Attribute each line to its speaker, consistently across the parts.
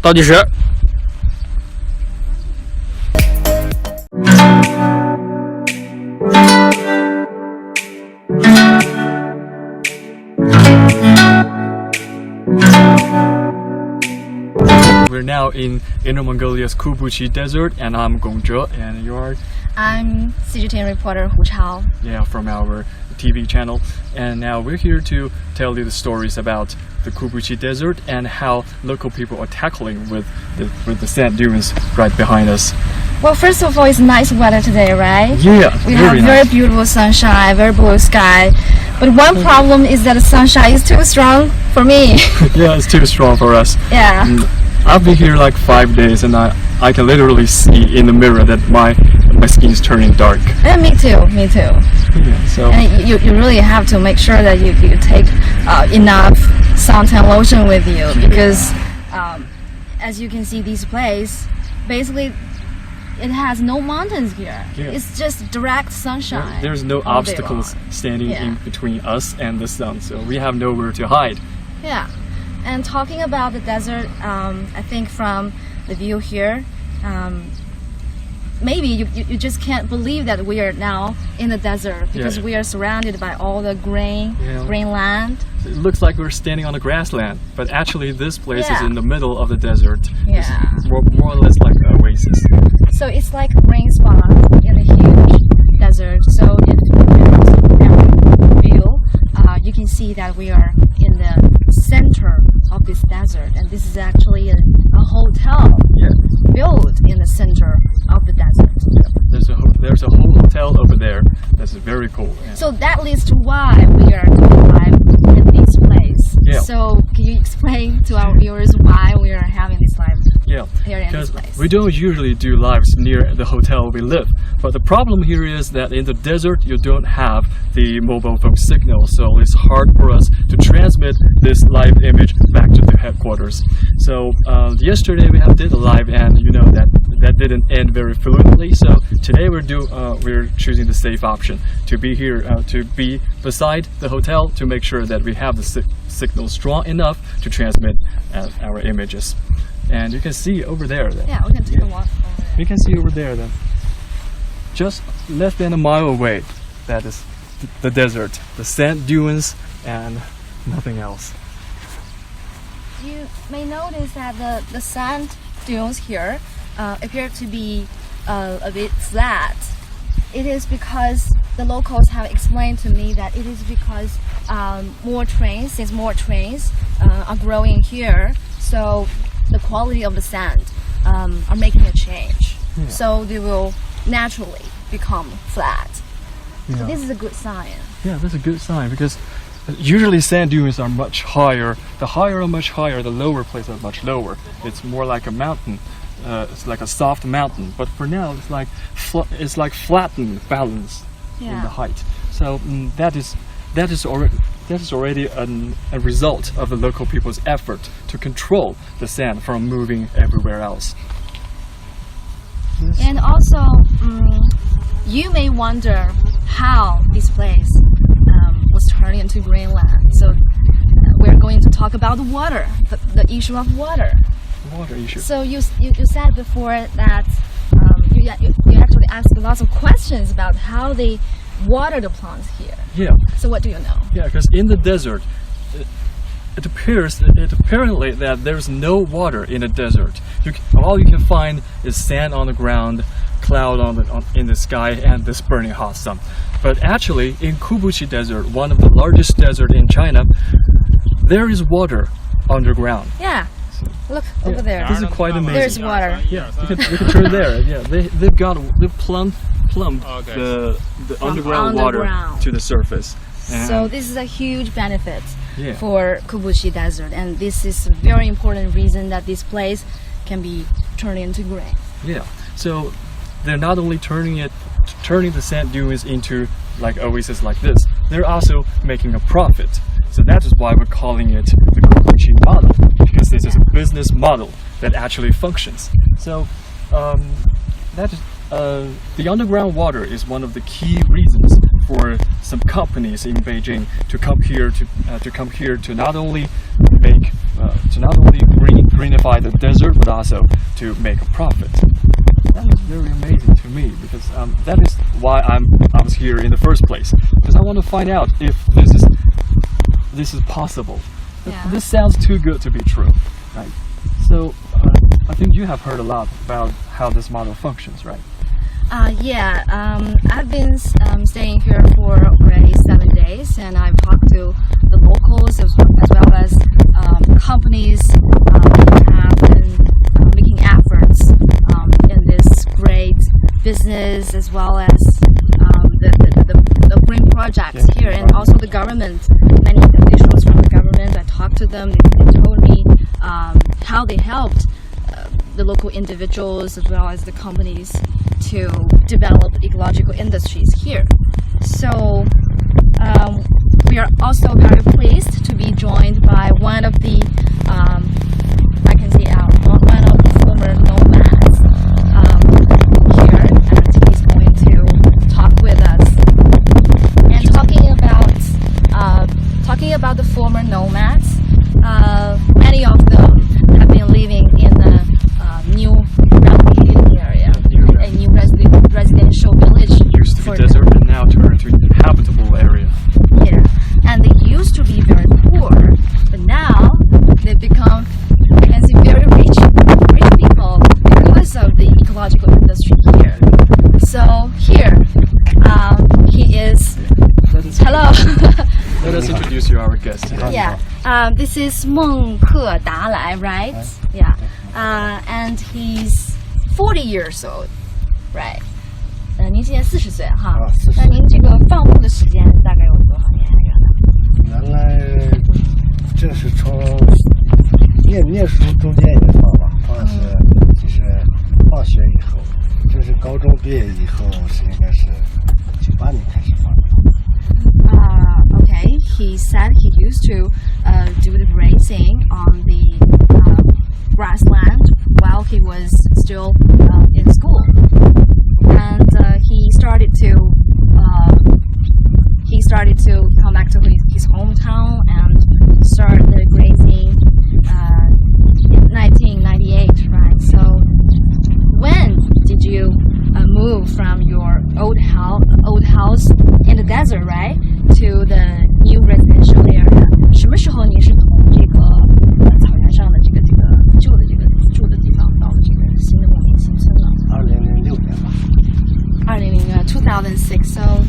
Speaker 1: 倒计时。We're now in Inner Mongolia's Kubuchi Desert, and I'm Gong Zhe, and you are?
Speaker 2: I'm CGTN reporter Hu Chao.
Speaker 1: Yeah, from our TV channel. And now we're here to tell you the stories about the Kubuchi Desert and how local people are tackling with the sand dunes right behind us.
Speaker 2: Well, first of all, it's nice weather today, right?
Speaker 1: Yeah,
Speaker 2: we have very beautiful sunshine, very blue sky. But one problem is that the sunshine is too strong for me.
Speaker 1: Yeah, it's too strong for us.
Speaker 2: Yeah.
Speaker 1: I've been here like 5 days, and I can literally see in the mirror that my skin is turning dark.
Speaker 2: And me too.
Speaker 1: Yeah, so.
Speaker 2: And you really have to make sure that you take enough suntan lotion with you, because as you can see, this place basically it has no mountains here.
Speaker 1: Yeah.
Speaker 2: It's just direct sunshine.
Speaker 1: There's no obstacles standing in between us and the sun, so we have nowhere to hide.
Speaker 2: Yeah. And talking about the desert, I think from the view here, maybe you just can't believe that we are now in the desert, because we are surrounded by all the green land.
Speaker 1: It looks like we're standing on a grassland, but actually this place is in the middle of the desert.
Speaker 2: Yeah.
Speaker 1: It's more or less like an oasis.
Speaker 2: So it's like a rain spot in a huge desert. So if you look at the view, you can see that we are in the center of this desert, and this is actually a hotel built in the center of the desert.
Speaker 1: Yeah. There's a whole hotel over there. That's very cool. Yeah.
Speaker 2: So that leads to why we are doing live in this place.
Speaker 1: Yeah.
Speaker 2: So can you explain to our viewers why we are having this live here in this place?
Speaker 1: Because we don't usually do lives near the hotel we live. But the problem here is that in the desert you don't have the mobile phone signal, so it's hard for us to transmit this live image back to the headquarters. So yesterday we did a live, and you know that didn't end very fluently. So today we're choosing the safe option to be here, to be beside the hotel, to make sure that we have the signal strong enough to transmit our images. And you can see over there.
Speaker 2: Yeah, we can take a walk over there.
Speaker 1: You can see over there that just less than a mile away, that is the desert, the sand dunes, and nothing else.
Speaker 2: You may notice that the sand dunes here appear to be a bit flat. It is because the locals have explained to me that it is because more trains are growing here, so the quality of the sand are making a change. Yeah. So they will naturally become flat. Yeah. So this is a good sign.
Speaker 1: Yeah, that's a good sign, because usually sand dunes are much higher. The higher are much higher, the lower places are much lower. It's more like a mountain. It's like a soft mountain. But for now, it's like flattened, balanced in the height. So that is already a result of the local people's effort to control the sand from moving everywhere else. Yes.
Speaker 2: And also, you may wonder how this place was turned into greenland. So we're going to talk about water, the issue of water.
Speaker 1: Water issue.
Speaker 2: So you said before that you actually asked lots of questions about how they water the plants here.
Speaker 1: Yeah.
Speaker 2: So what do you know?
Speaker 1: Yeah, because in the desert, it apparently that there's no water in the desert. All you can find is sand on the ground, cloud in the sky, and this burning hot sun. But actually, in Kubuchi Desert, one of the largest deserts in China, there is water underground.
Speaker 2: Yeah. Look over there.
Speaker 1: This is quite amazing.
Speaker 2: There's water.
Speaker 1: Yeah, you can turn there. Yeah, they've plumbed the underground water to the surface.
Speaker 2: So this is a huge benefit for Kubuchi Desert, and this is a very important reason that this place can be turned into green.
Speaker 1: Yeah. So they're not only turning the sand dunes into like oasis like this, they're also making a profit. So that is why we're calling it the Kubuchi model, because this is a business model that actually functions. So the underground water is one of the key reasons for some companies in Beijing to come here to not only greenify the desert, but also to make a profit. That is very amazing to me because that is why I was here in the first place, because I want to find out if this is possible.
Speaker 2: Yeah.
Speaker 1: This sounds too good to be true, right? So I think you have heard a lot about how this model functions, right?
Speaker 2: Yeah, I've been staying here for already 7 days, and I've talked to the locals as well as companies that have been making efforts in this great business, as well as the green projects here, and also the government. Many officials from the government, I talked to them. They told me how they helped the local individuals as well as the companies to develop ecological industries here. So we are also very pleased to be joined by one of the I can say one of the former nomads here, and he's going to talk with us. And talking about the former nomads, many of them have been living in the new rehabilitated area, a new residential village.
Speaker 1: It used to be desert and now turned into a habitable area.
Speaker 2: Yeah, and they used to be very poor, but now they've become, I can see, very rich people because of the ecological industry here. So here, he is. Hello.
Speaker 1: Let us introduce you our guest.
Speaker 2: Yeah, this is 孟克达莱, right? Yeah, and he's 40 years old, right? 您今年40岁哈。那您这个放牧的时间大概有多少年？
Speaker 3: 原来这是从念书中间也放吧，就是放学以后，这是高中毕业以后是应该是98年开始放的。
Speaker 2: Okay, he said he used to do the grazing on the grassland while he was still in school, and he started to come back to his hometown and start the grazing in 1998, right? So when did you move from your old house in the desert, right, to the new residential area? 什么时候您是从这个草原上的这个旧的这个住的地方到了这个新的牧民新村呢
Speaker 3: 2006年吧。
Speaker 2: 2006, so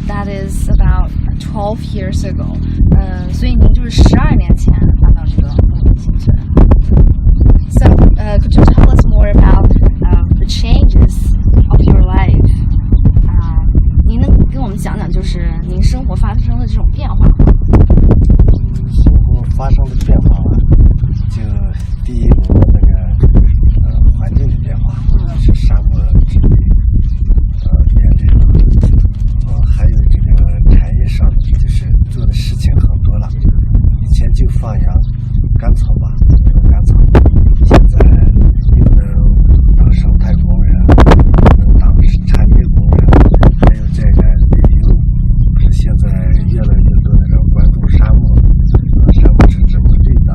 Speaker 2: that is about 12 years ago. 所以您就是12年前搬到这个牧民新村。So could you tell us more about the changes of your life? 您能跟我们讲讲就是您生活发生的这种变化吗？
Speaker 3: 生活发生的变化吧，就第一我们那个环境的变化，就是沙漠治理面对了，还有这个产业上就是做的事情很多了，以前就放羊干草吧，干草，现在又能当生态工人，能当产业工人，还有这个旅游，是现在越来越多的人关注沙漠，沙漠是这么绿的，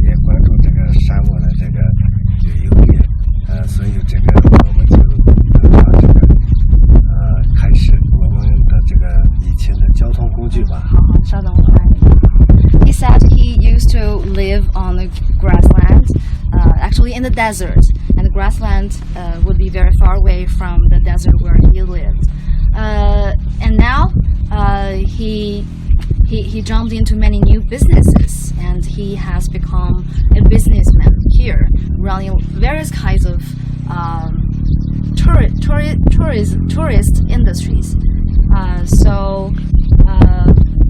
Speaker 3: 也关注这个沙漠的这个旅游业，所以这个我们就这个开始我们的这个以前的交通工具吧。
Speaker 2: 好，稍等我来。He said he used to live on the grassland, actually in the desert, and the grassland would be very far away from the desert where he lived. And now he jumped into many new businesses, and he has become a businessman here, running various kinds of tourist industries. So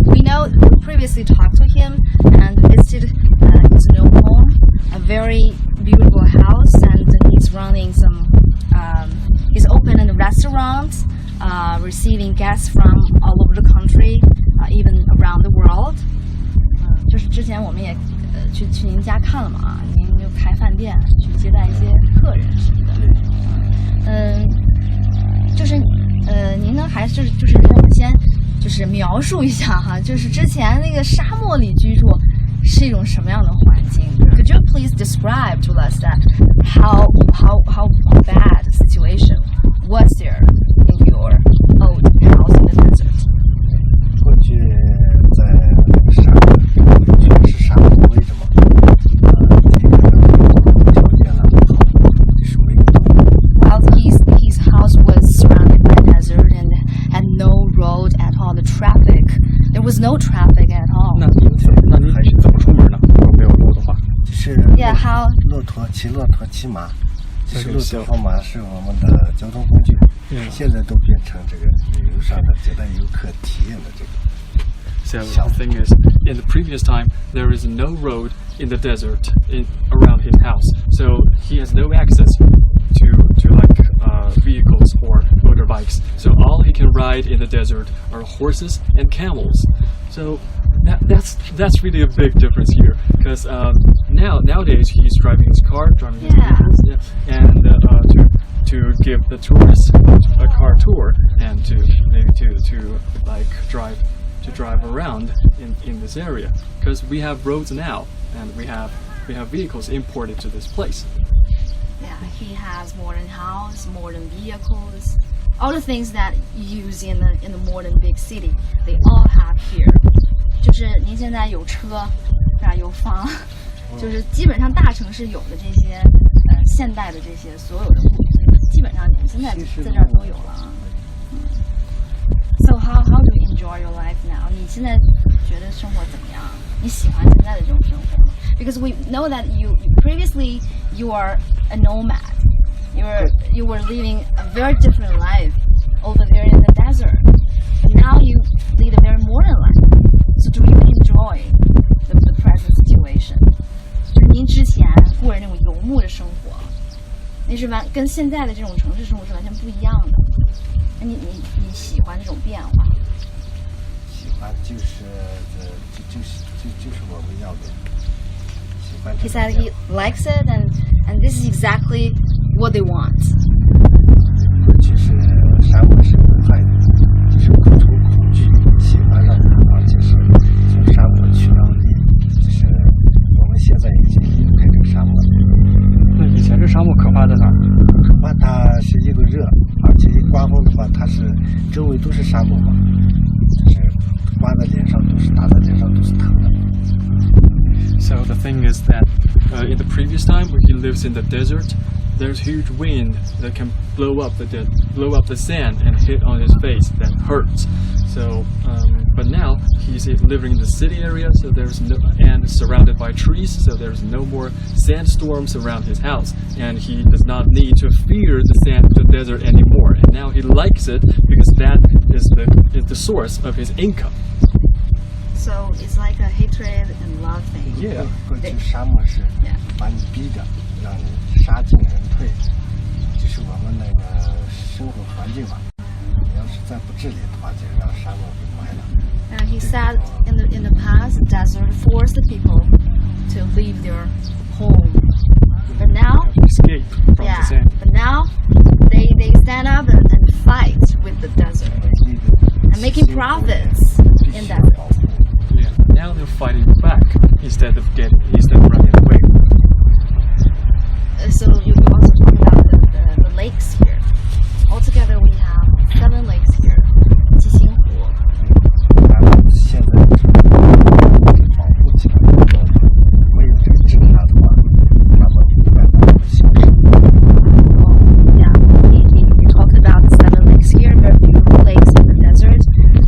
Speaker 2: we know we previously talked to him and visited his new home, a very beautiful house, and he's running he's opened a restaurant, receiving guests from all over the country, even around the world. 就是之前我们也去您家看了嘛，您就开饭店去接待一些客人什么的。就是您呢还是就是跟我们先就是描述一下哈，就是之前那个沙漠里居住是一种什么样的环境 ？Could Could you please describe to us that how bad the situation was there in your old house in the desert?
Speaker 3: 过去在那个沙漠，全是沙漠为什么？这个条件很不好，是没有路。
Speaker 2: Well, his house was surrounded by desert and had no road at all. The traffic, there was no traffic at all.
Speaker 1: 那你怎么出门呢？如果没有路的话？
Speaker 3: 是
Speaker 2: Yeah, how?
Speaker 3: 骆驼骑马，就是骆驼和马是我们的交通工具，现在都变成这个旅游上的接待游客体验的这个。
Speaker 1: So the thing is, in the previous time, there is no road in the desert around his house, so he has no access to like vehicles or motorbikes. So all he can ride in the desert are horses and camels. So that's really a big difference here, because nowadays he's driving his car, driving his vehicles, and to give the tourists a car tour and to maybe to like drive around in this area, because we have roads now and we have vehicles imported to this place.
Speaker 2: Yeah, he has modern house, modern vehicles, all the things that you use in the modern big city, they all have here. 就是您现在有车，是吧？有房，就是基本上大城市有的这些现代的这些所有的物品，基本上你们现在在这儿都有了啊。So how do you enjoy your life now? 你现在觉得生活怎么样？你喜欢现在的这种生活吗？ Because we know that you previously you are a nomad. You were living a very different life over there in the desert. And now you lead a very modern life. So do you enjoy the present situation? 就是您之前过着那种游牧的生活，那是跟现在的这种城市生活是完全不一样的。你喜欢这种变化？
Speaker 3: 喜欢就是我们要的。喜欢。
Speaker 2: He said he likes it, and this is exactly what they want.
Speaker 3: 过去是沙漠是危害的，就是从恐惧喜欢上而且是从沙漠去到地，就是我们现在已经离不开这个沙漠了。
Speaker 1: 那以前这沙漠可怕在哪儿？
Speaker 3: 可怕它是一个热，而且一刮风的话，它是周围都是沙漠嘛，就是刮在脸上都是打在脸上都是疼的。
Speaker 1: So the thing is that in the previous time when he lives in the desert, there's huge wind that can blow up the sand and hit on his face that hurts. So but now he's living in the city area, so there's and surrounded by trees, so there's no more sandstorms around his house, and he does not need to fear the desert anymore. And now he likes it because that is the source of his income.
Speaker 2: So it's like a hatred and love thing.
Speaker 1: Yeah.
Speaker 3: 过去沙漠是把你逼着，让你杀进人退，就是我们那个生活环境吧。你要是再不治理的话，就让沙漠给埋了。
Speaker 2: And he said in the past, the desert forced the people to leave their home. But now,
Speaker 1: Escape from the sand.
Speaker 2: but now they stand up and fight with the desert and making profits in that.
Speaker 1: Yeah. Now they're fighting back instead of running away.
Speaker 2: So you also talk about the lakes here. Altogether, we have 7 lakes here. 七星湖。
Speaker 3: 现在是保护起来，没有这个治沙的话，他们不敢行驶。
Speaker 2: Yeah, you talked about the 7 lakes here, very beautiful lakes in the desert,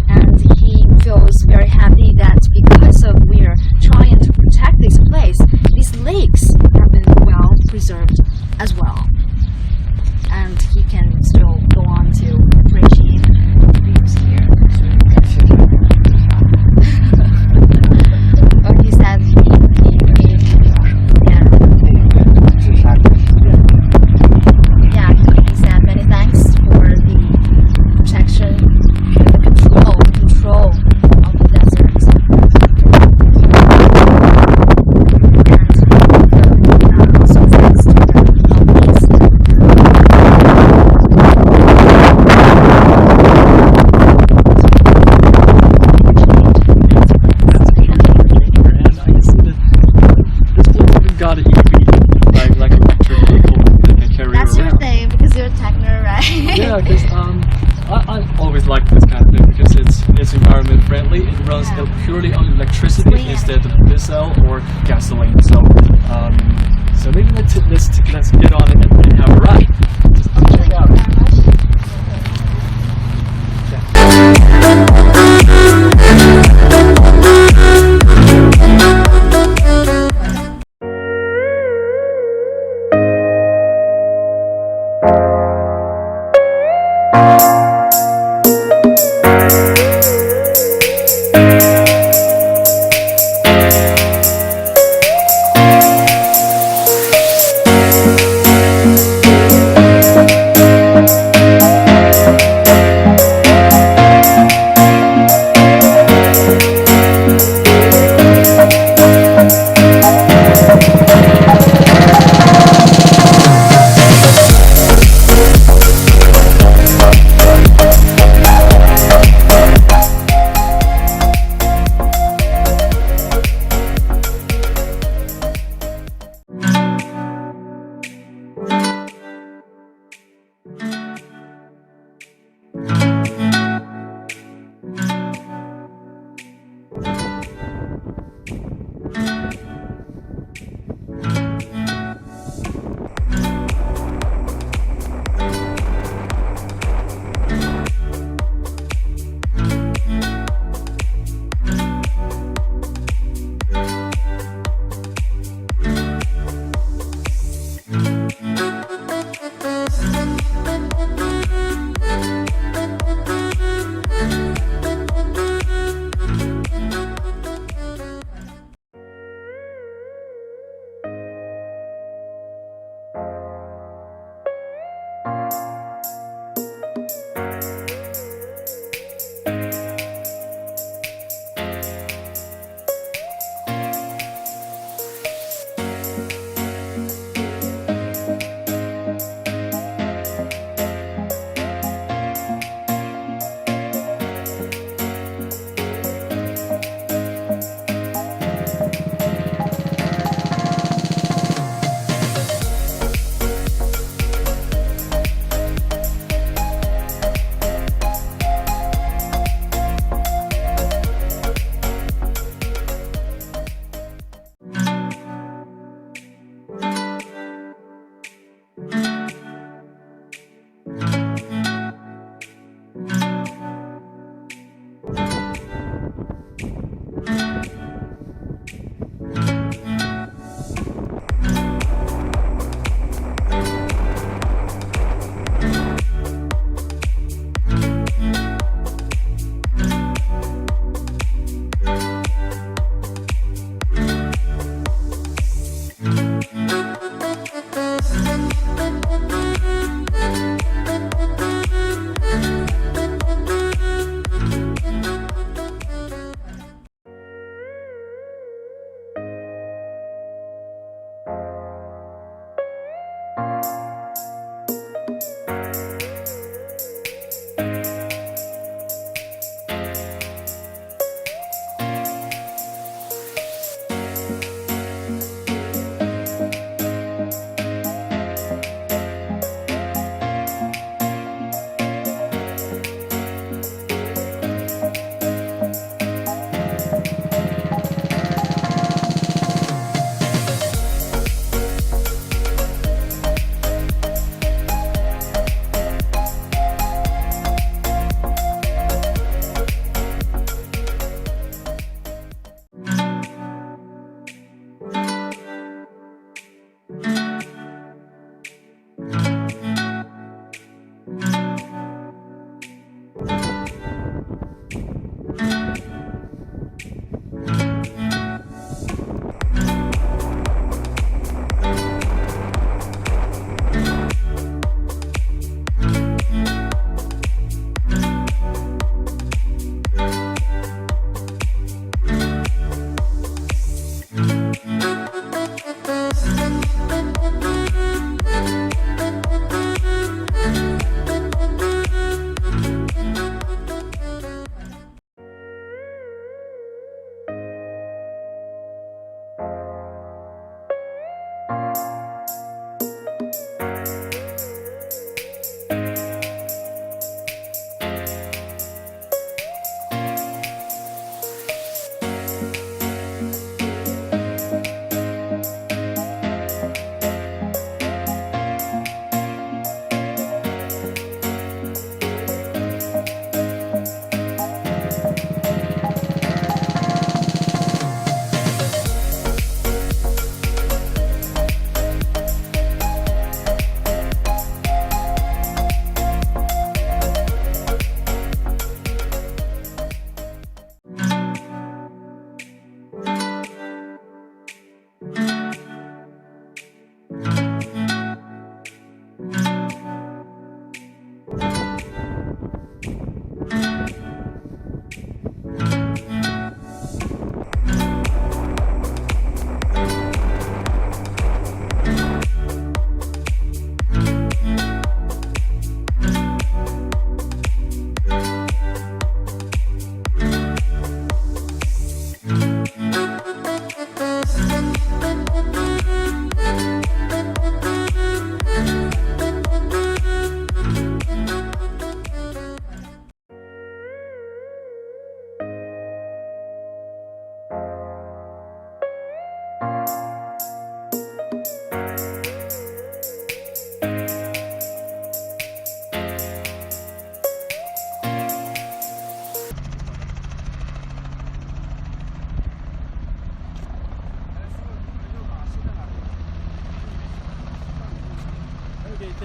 Speaker 2: and he feels very happy that because of we're trying to protect this place, these lakes have been well preserved as well. And he
Speaker 1: friendly. It runs
Speaker 2: Yeah.
Speaker 1: purely on electricity
Speaker 2: Clean
Speaker 1: instead of diesel or gasoline. So maybe let's get on it and have a ride. Check it out.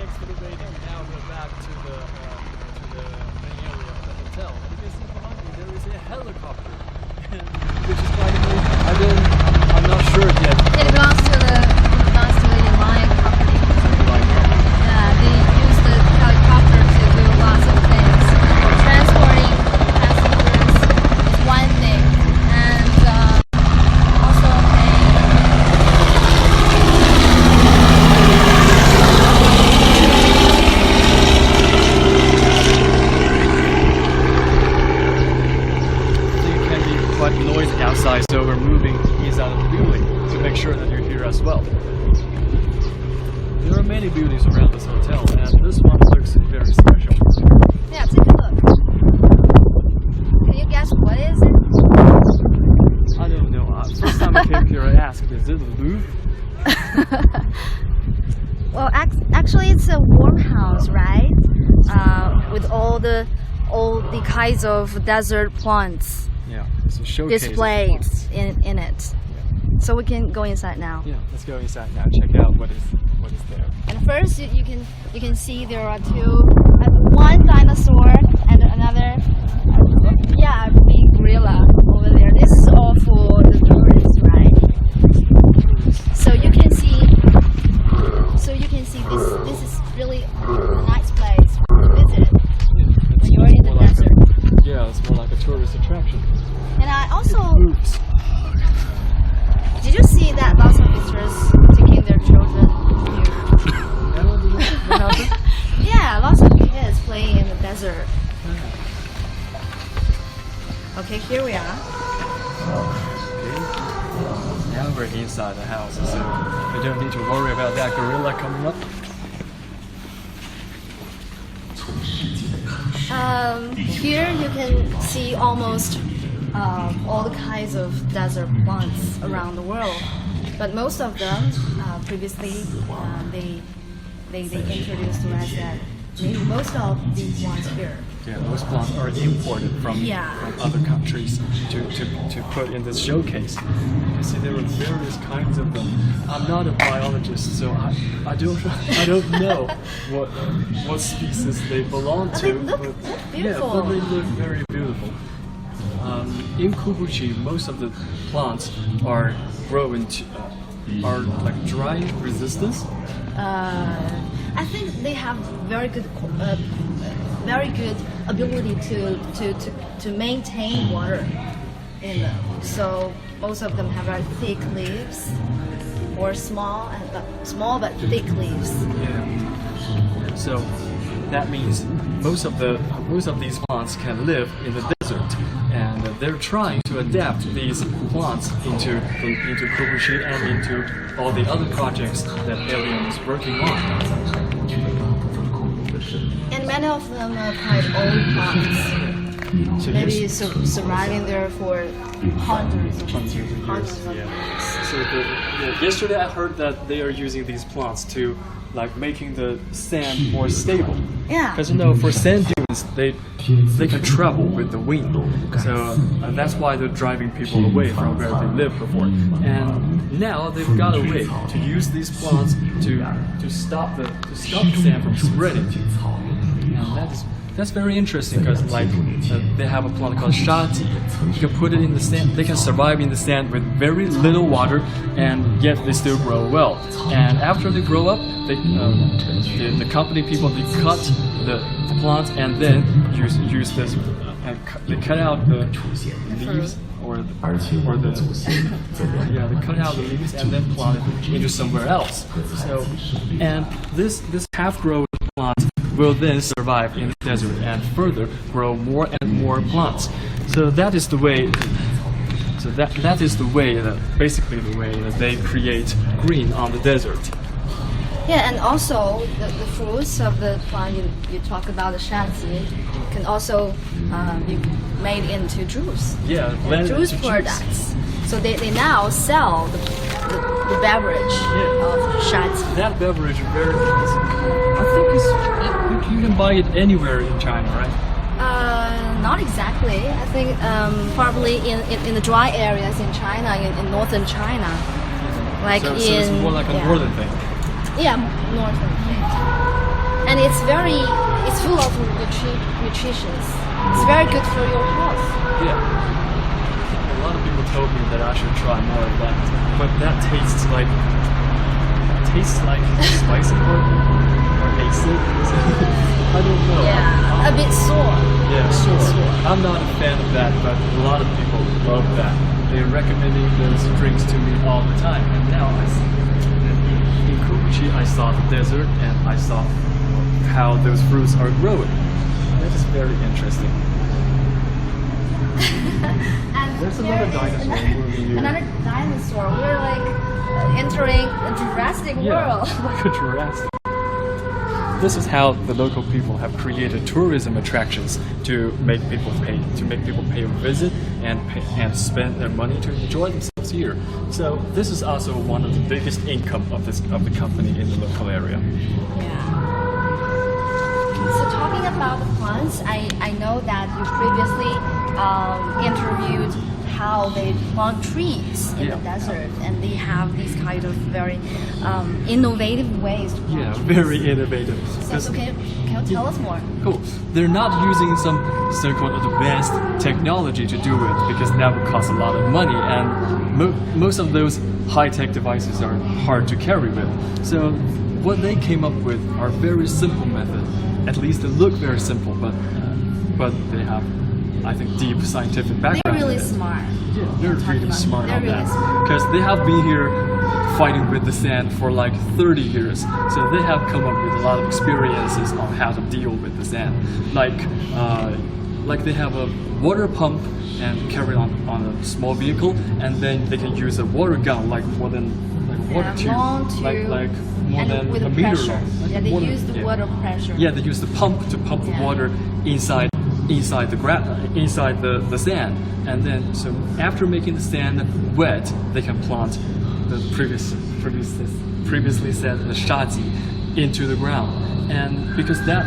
Speaker 1: Thanks for the waiting. Now we're back to the main area of the hotel. And you can see behind me there is a helicopter, which is quite amazing. I'm not sure yet.
Speaker 2: It belongs to the line company. Yeah, they use the helicopter to do lots of things. Transporting passengers is one thing, and also
Speaker 1: It can be quite noisy outside, so we're moving inside of the building to make sure that you're here as well. There are many buildings around this hotel, and this one looks very special.
Speaker 2: yeah, take a look. Can you guess what is it?
Speaker 1: I don't know. First time I came here, I asked, is it the Louvre?
Speaker 2: Well, actually, it's a warm house, right? With all the kinds of desert plants
Speaker 1: Yeah, it's a showcase.
Speaker 2: displayed in it. So we can go inside now.
Speaker 1: Yeah, let's go inside now. Check out what is there.
Speaker 2: And first, you can see there are one dinosaur and another, big gorilla over there. This is all for the tourists, right? So you can see this is really a nice place to visit when you're in the desert.
Speaker 1: Yeah, it's more like a tourist attraction.
Speaker 2: And I also,
Speaker 1: Oops.
Speaker 2: did you see that lots of visitors taking their children here?
Speaker 1: What happened?
Speaker 2: Yeah, lots of kids playing in the desert. Okay, here we are.
Speaker 1: Okay. Now we're inside the house, so we don't need to worry about that gorilla coming up.
Speaker 2: Here you can see almost all the kinds of desert plants around the world, but most of them previously they introduced to us that maybe most of these ones here.
Speaker 1: Yeah, those plants are imported from other countries to put in this showcase. You see, there are various kinds of them. I'm not a biologist, so I don't know what species they belong to.
Speaker 2: They look beautiful.
Speaker 1: Yeah, but they look very beautiful. In Kubuchi, most of the plants are are like dry resistance.
Speaker 2: I think they have very good ability to maintain water in them. So most of them have very thick leaves, or small but thick leaves.
Speaker 1: Yeah. So that means most of these plants can live in the desert, and they're trying to adapt these plants into Kubushi and into all the other projects that Alien is working on.
Speaker 2: And many of them are quite old plants.
Speaker 1: So
Speaker 2: Maybe surviving there for hundreds of years.
Speaker 1: So yesterday I heard that they are using these plants to making the sand more stable.
Speaker 2: Yeah.
Speaker 1: Because for sand dunes they can travel with the wind. So that's why they're driving people away from where they lived before. And now they've got a way to use these plants to stop the sand from spreading. And that's very interesting because they have a plant called shati. You can put it in the sand. They can survive in the sand with very little water, and yet they still grow well. And after they grow up, the company people they cut the plants and then use this. They cut out the leaves or the they cut out the leaves and then plant it into somewhere else. So and this half-grown plant will then survive in the desert and further grow more and more plants. So that is the way. So that is the way basically the way that they create green on the desert.
Speaker 2: Yeah, and also the fruits of the plant you talk about, the shanxi, can also be made into juice.
Speaker 1: Yeah, blended
Speaker 2: juice
Speaker 1: into
Speaker 2: products. So they now sell the beverage of shanxi.
Speaker 1: That beverage is very I think you can buy it anywhere in China, right?
Speaker 2: Not exactly. I think probably in the dry areas in China, in northern China,
Speaker 1: So it's more like a northern thing.
Speaker 2: Yeah, northern thing. and it's full of nutrition. It's very good for your health.
Speaker 1: Yeah. A lot of people told me that I should try more of that, but that tastes like spicy or acid. So, I don't know.
Speaker 2: Yeah, a bit sore.
Speaker 1: Yeah, sure. I'm not a fan of that, but a lot of people love that. They're recommending those drinks to me all the time, and now I see. In Kubuchi, I saw the desert, and I saw how those fruits are growing. That is very interesting.
Speaker 2: And
Speaker 1: There's another dinosaur moving here.
Speaker 2: Another dinosaur. We're like entering a Jurassic world.
Speaker 1: Like a Jurassic. This is how the local people have created tourism attractions to make people pay a visit and spend their money to enjoy themselves here. So this is also one of the biggest income of the company in the local area.
Speaker 2: Yeah. So talking about the plants, I know that you previously interviewed how they plant trees in the desert, and they have these kind of very innovative ways to plant trees.
Speaker 1: Very innovative.
Speaker 2: So can you tell us more?
Speaker 1: Cool. They're not using some so-called advanced technology to do it because that would cost a lot of money, and most of those high-tech devices are hard to carry with. So what they came up with are very simple methods. At least they look very simple, but they have, I think, deep scientific background.
Speaker 2: They're really smart.
Speaker 1: Yeah, they're really smart
Speaker 2: They're
Speaker 1: on
Speaker 2: really
Speaker 1: that.
Speaker 2: smart.
Speaker 1: Because they have been here fighting with the sand for like 30 years. So they have come up with a lot of experiences on how to deal with the sand. Like they have a water pump and carry on a small vehicle, and then they can use a water gun like more than water tube,
Speaker 2: long tube,
Speaker 1: like more
Speaker 2: and
Speaker 1: than
Speaker 2: with
Speaker 1: a
Speaker 2: the
Speaker 1: meter
Speaker 2: pressure.
Speaker 1: long.
Speaker 2: Yeah, they use the water pressure.
Speaker 1: Yeah, they use the pump to pump the water inside the sand, and then so after making the sand wet, they can plant the previously said the shazi into the ground, and because that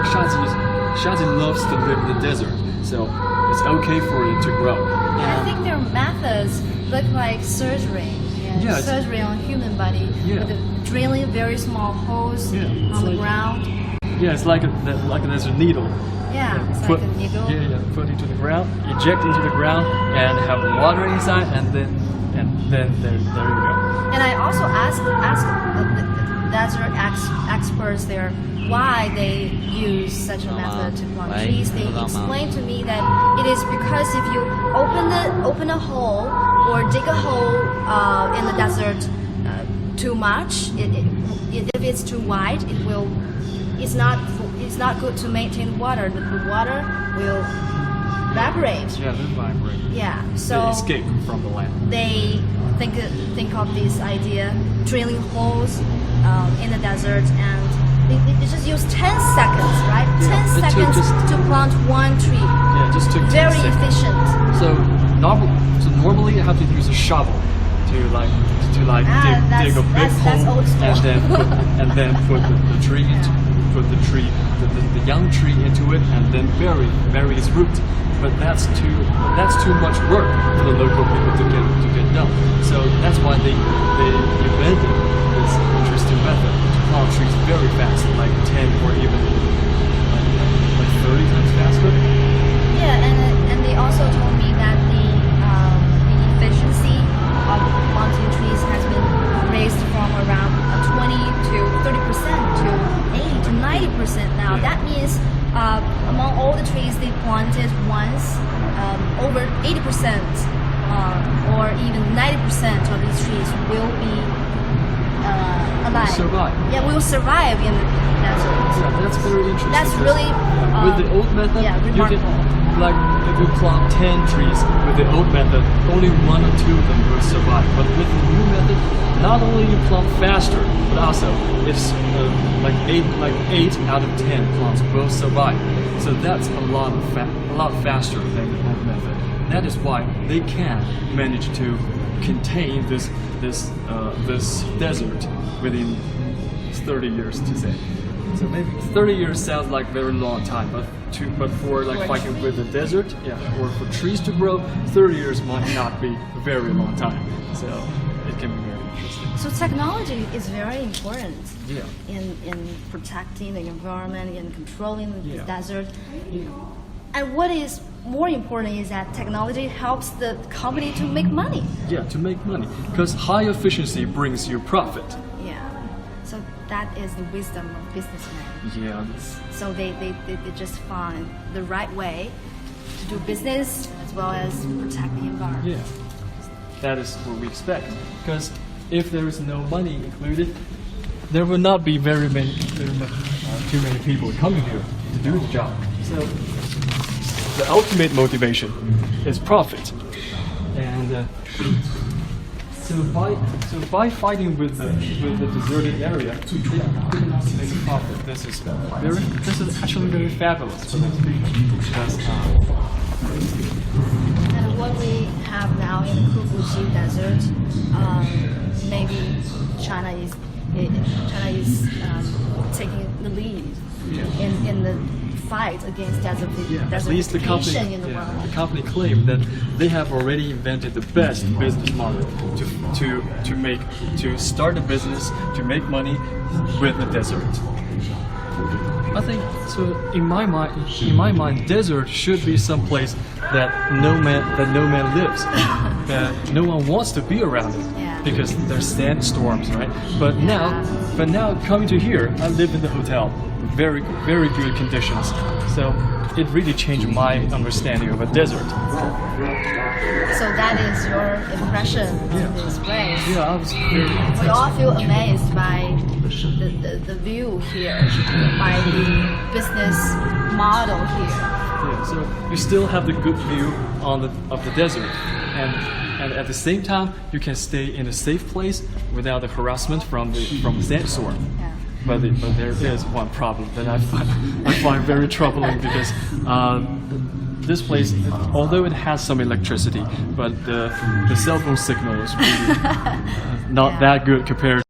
Speaker 1: shazi loves to live in the desert, so it's okay for it to grow.
Speaker 2: And I think their methods look like surgery.
Speaker 1: Yeah,
Speaker 2: surgery on human body.
Speaker 1: Yeah.
Speaker 2: With drilling very small holes on the ground.
Speaker 1: Yeah, it's like there's a needle.
Speaker 2: Yeah, it's like a needle.
Speaker 1: Yeah, put into the ground, eject into the ground, and have water inside, and then there you go.
Speaker 2: And I also asked the desert experts there why they use such a method to plant trees. They explained to me that it is because if you open a hole or dig a hole in the desert too much, if it's too wide, it's not good to maintain water. The water will evaporate.
Speaker 1: Yeah, they vibrate.
Speaker 2: Yeah,
Speaker 1: They
Speaker 2: so
Speaker 1: escape from the land.
Speaker 2: they think of this idea, drilling holes in the desert, and they just use 10 seconds, right?
Speaker 1: Yeah,
Speaker 2: 10
Speaker 1: it took
Speaker 2: seconds
Speaker 1: just-
Speaker 2: to plant one tree.
Speaker 1: Yeah, it just took 10
Speaker 2: Very
Speaker 1: seconds.
Speaker 2: efficient.
Speaker 1: So normally you have to use a shovel to dig a big
Speaker 2: that's
Speaker 1: hole
Speaker 2: old school.
Speaker 1: and then put the tree into the young tree into it, and then bury its root. But that's too much work for the local people to get done. So that's why they invented this interesting method to plant trees very fast, like 10 or even like 30 times faster.
Speaker 2: Yeah, and they also told me that the efficiency of planting trees has been raised from around 20 to 30% to 80 to 90% now.
Speaker 1: Yeah.
Speaker 2: That means among all the trees they planted once, over 80% or even 90% of these trees will be alive.
Speaker 1: Survive.
Speaker 2: Yeah, will survive in the desert.
Speaker 1: Yeah, that's very interesting.
Speaker 2: That's
Speaker 1: because
Speaker 2: really
Speaker 1: with the old method, you can,
Speaker 2: remarkable.
Speaker 1: like if you plant 10 trees with the old method, only 1 or 2 of them will survive. But with the new method, not only you plant faster, but also it's like 8 out of 10 plants will survive. So that's a lot faster than the old method. That is why they can manage to contain this desert within 30 years to say. So maybe 30 years sounds like very long time, but for like fighting with the desert, or for trees to grow, 30 years might not be a very long time. So can be very interesting.
Speaker 2: So technology is very important
Speaker 1: Yeah.
Speaker 2: in protecting the environment and controlling the
Speaker 1: Yeah.
Speaker 2: desert. And what is more important is that technology helps the company to make money.
Speaker 1: Yeah, to make money. Because high efficiency brings you profit.
Speaker 2: Yeah. So that is the wisdom of businessmen.
Speaker 1: Yeah.
Speaker 2: So they just find the right way to do business as well as protect the environment.
Speaker 1: Yeah. That is what we expect. Because if there is no money included, there will not be too many people coming here to do the job. So the ultimate motivation is profit. And so by fighting with the deserted area, they cannot make a profit. This is actually very fabulous for them because.
Speaker 2: And what we have now in the Kubuji Desert, maybe China is taking the lead in the fight against
Speaker 1: At least the company,
Speaker 2: in the world.
Speaker 1: the company claimed that they have already invented the best business model to start a business to make money with the desert. I think so. In my mind, desert should be some place that no man lives, that no one wants to be around it,
Speaker 2: Yeah.
Speaker 1: because there's sandstorms, right? But now coming to here, I live in the hotel, very good conditions. So it really changed my understanding of a desert.
Speaker 2: So that is your impression of this place.
Speaker 1: Yeah, I was very.
Speaker 2: We all feel amazed by the view here, by the business model here.
Speaker 1: Yeah, so you still have the good view of the desert, and at the same time you can stay in a safe place without the harassment from the sandstorm.
Speaker 2: Yeah.
Speaker 1: But there is one problem that I find very troubling because this place, although it has some electricity, but the cell phone signal is really not that good compared